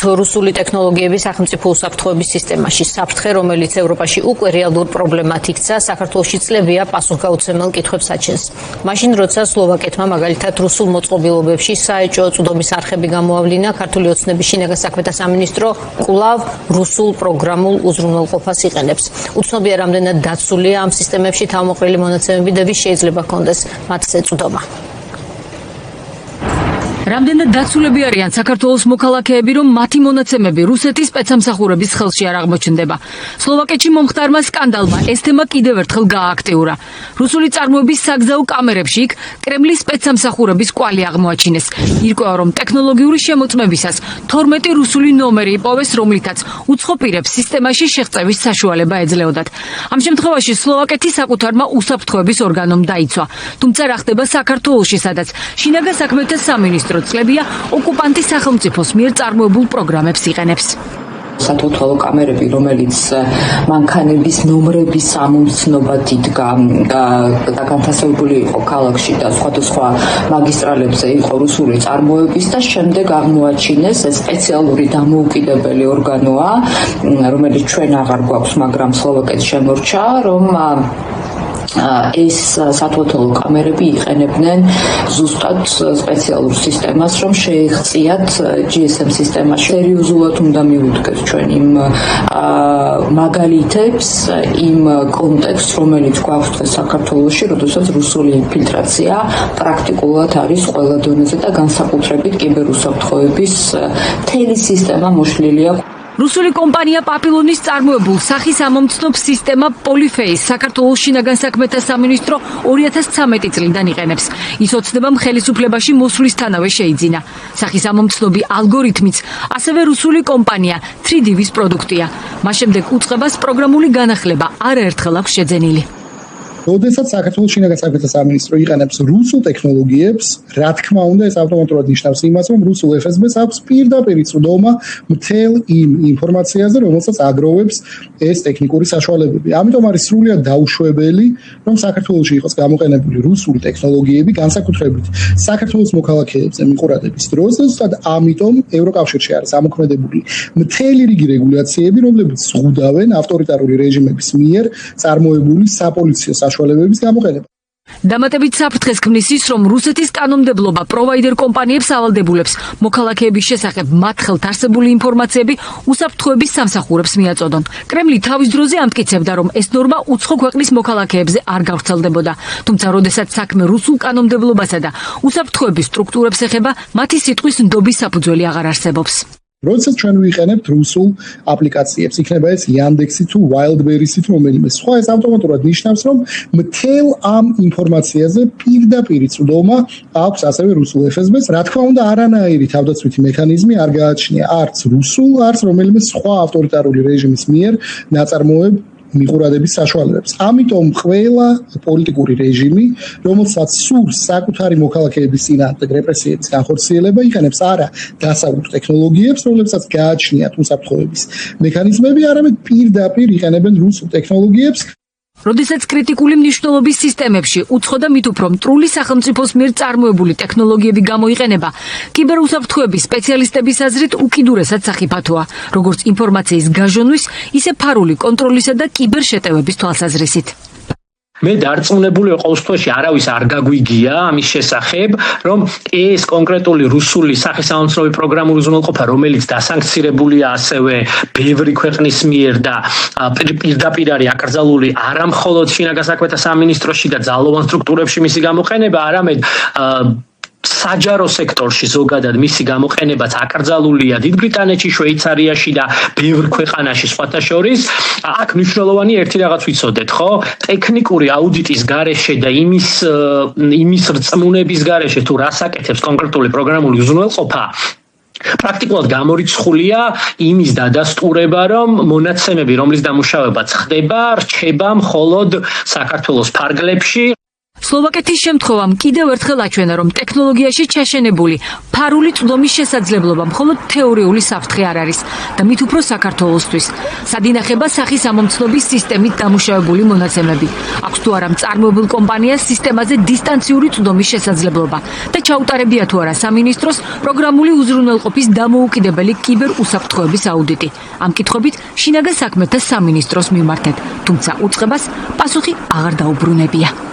რუსული ტექნოლოგიების სახელმწიფო უსაფრთხოების სისტემაში საფრთხე, რომელიც ევროპაში უკვე რეალურ პრობლემად იქცა, საქართველოში წლებია პასუხგაუცემელ კითხვებს აჩენს. მაშინ, როცა სლოვაკეთმა მაგალითად რუსულ მოწყობილობებში საეჭვო წვდომის არხები გამოავლინა, ქართული ოცნების შინაგან საქმეთა სამინისტრო კვლავ რუსულ პროგრამულ უზრუნველყოფას იყენებს. უცნობია, რამდენად დაცულია ამ სისტემებში თავმოყრილი მონაცემები და ვის შეიძლება ჰქონდეს მათზე წვდომა. რამდენად დაცულები არიან საქართველოს მოქალაქეები, რომ მათი მონაცემები რუსეთის სპეცსამსახურების ხელში არ აღმოჩნდება. სლოვაკეთში მომხდარმა სკანდალმა ეს თემა კიდევ ერთხელ გაააქტიურა. რუსული წარმოების საგზაო კამერებში იქ კრემლის სპეცსამსახურების კვალი აღმოაჩინეს. ირკვევა, რომ ტექნოლოგიური შემოწმებისას 12 რუსული ნომერი იპოვეს, რომლითაც უცხო პირებს სისტემაში შეღწევის საშუალება ეძლეოდათ. ამ შემთხვევაში სლოვაკეთი საკუთარმა უსაფრთხოების ორგანომ დაიცვა. თუმცა რა ხდება საქართველოში, სადაც შინაგან საქმეთა სამინისტრო წლებია ოკუპანტის სახელმწიფოს მიერ წარმოებულ პროგრამებს იყენებს. სათვალთვალო კამერები, რომელიც მანქანების ნომრების ამომცნობად იდგა და განთავსებული იყო ქალაქში და სხვადასხვა მაგისტრალებზე იყო რუსული წარმოების და შემდეგ აღმოაჩინეს ეს სპეციალური დამოუკიდებელი ორგანოა, რომელიც ჩვენ აღარ გვაქვს, მაგრამ სლოვაკეთს შემორჩა, რომ ეს სათვალთვალო კამერები იყენებდნენ ზუსტად სპეციალურ სისტემას, რომ შეეღწიათ GSM სისტემაში. სერიოზულად უნდა მივუდგეთ ჩვენ იმ მაგალითებს, იმ კონტექსტს, რომელიც გვაქვს დღეს საქართველოში, როდესაც რუსული ინფილტრაცია პრაქტიკულად არის ყველა დონეზე და განსაკუთრებით კიბერუსაფრთხოების მთელი სისტემა მოშლილია. რუსული კომპანია პაპილონის წარმოებულ სახის ამომცნობ სისტემა პოლიფეის საქართველოს შინაგან საქმეთა სამინისტრო 2013 წლიდან იყენებს. ის ოცნებამ ხელისუფლებაში მოსვლისთანავე შეიძინა. სახის ამომცნობი ალგორითმიც ასევე რუსული კომპანია 3D-ვის პროდუქტია. მას შემდეგ უწყებას პროგრამული განახლება არაერთხელ აქვს შეძენილი. როდესაც საქართველოს შინაგან საქმეთა სამინისტრო იყენებს რუსულ ტექნოლოგიებს, რა თქმა უნდა, ეს ავტომატურად ნიშნავს იმას, რომ რუსულ FSB-ს აქვს პირდაპირ წვდომა მთელ იმ ინფორმაციაზე, რომელსაც აგროვებს ეს ტექნიკური საშუალებები. ამიტომ არის სრულიად დაუშვებელი, რომ საქართველოში იყოს გამოყენებული რუსული ტექნოლოგიები, განსაკუთრებით საქართველოს მოქალაქეებზე მიყურადების დროს, და ზუსტად ამიტომ ევროკავშირში არის ამოქმედებული მთელი რიგი რეგულაციები, რომლებიც ზღუდავენ ავტორიტარული რეჟიმების მიერ წარმოებული საპოლიციო საშუალებების გამოყენება. დამატებით საფრთხეს ქმნის ის, რომ რუსეთის კანონმდებლობა პროვაიდერ კომპანიებს ავალდებულებს მოქალაქეების შესახებ მათ ხელთ არსებული ინფორმაციები უსაფრთხოების სამსახურებს მიაწოდონ. კრემლი თავის დროზე ამტკიცებდა, რომ ეს ნორმა უცხო ქვეყნის მოქალაქეებზე არ გავრცელდებოდა. თუმცა, როდესაც საქმე რუსულ კანონმდებლობასა და უსაფრთხოების სტრუქტურებს ეხება, მათი სიტყვის ნდობის საფუძველი აღარ არსებობს. როდესაც ჩვენ ვიყენებთ რუსულ აპლიკაციებს, იქნება ეს Yandex-ი თუ Wildberries-ი თუ რომელიმე სხვა, ეს ავტომატურად ნიშნავს, რომ მთელ ამ ინფორმაციაზე პირდაპირ წვდომა აქვს ასევე რუსულ FSB-ს. რა თქმა უნდა, არანაირი თავდაცვითი მექანიზმი არ გააჩნია არც რუსულ, არც რომელიმე სხვა ავტორიტარული რეჟიმის მიერ ნაწარმოებ მიყურადების საშუალებებს. ამიტომ ყველა პოლიტიკური რეჟიმი, რომელსაც სურს საკუთარი მოქალაქეების წინააღმდეგ რეპრესიების განხორციელება, იყენებს არა დასავლურ ტექნოლოგიებს, რომლებსაც გააჩნიათ უსაფრთხოების მექანიზმები, არამედ პირდაპირ იყენებენ რუსულ ტექნოლოგიებს. როდესაც კრიტიკული მნიშვნელობის სისტემებში უცხო და მით უფრო მტრული სახელმწიფოს მიერ წარმოებული ტექნოლოგიები გამოიყენება, კიბერუსაფრთხოების სპეციალისტების აზრით უკიდურესად სახიფათოა, როგორც ინფორმაციის გაჟონვის, ისე ფარული კონტროლისა და კიბერშეტევების თვალსაზრისით. მე დარწმუნებული ვარ, ყოველთვის არავის არ გაგვიგია ამის შესახებ, რომ ეს კონკრეტული რუსული სახისამომცნობი პროგრამული უზრუნველყოფა, რომელიც დასანქცირებულია ასევე ბევრი ქვეყნის მიერ და პირდაპირ არის აკრძალული არა მხოლოდ შინაგან საქმეთა სამინისტროში და ძალოვან სტრუქტურებში მისი გამოყენება, არამედ საჯარო სექტორში ზოგადად მისი გამოყენებაც აკრძალულია დიდ ბრიტანეთში, შვეიცარიაში და ბევრ ქვეყანაში სხვათა შორის. აქ მნიშვნელოვანი ერთი რაღაც ვიცოდეთ, ხო? ტექნიკური აუდიტის გარეშე და იმის რწმუნების გარეშე თუ რას აკეთებს კონკრეტული პროგრამული უზრუნველყოფა, პრაქტიკულად გამორიცხულია იმის დადასტურება, რომ მონაცემები, რომლის დამუშავებაც ხდება, რჩება მხოლოდ საქართველოს ფარგლებში. სლოვაკეთის შემთხვევამ კიდევ ერთხელ აჩვენა, რომ ტექნოლოგიაში ჩაშენებული ფარული წვდომის შესაძლებლობა მხოლოდ თეორიული საფრთხე არ არის და მით უფრო საქართველოსთვის. სად ინახება სახის ამომცნობის სისტემით დამუშავებული მონაცემები. აქვს თუ არა მწარმოებელ კომპანიას სისტემაზე დისტანციური წვდომის შესაძლებლობა და ჩაუტარებია თუ არა სამინისტროს პროგრამული უზრუნველყოფის დამოუკიდებელი კიბერუსაფრთხოების აუდიტი. ამ კითხვებით შინაგან საქმეთა სამინისტროს მიმართეთ, თუმცა უწყებას პასუხი აღარ დაუბრუნებია.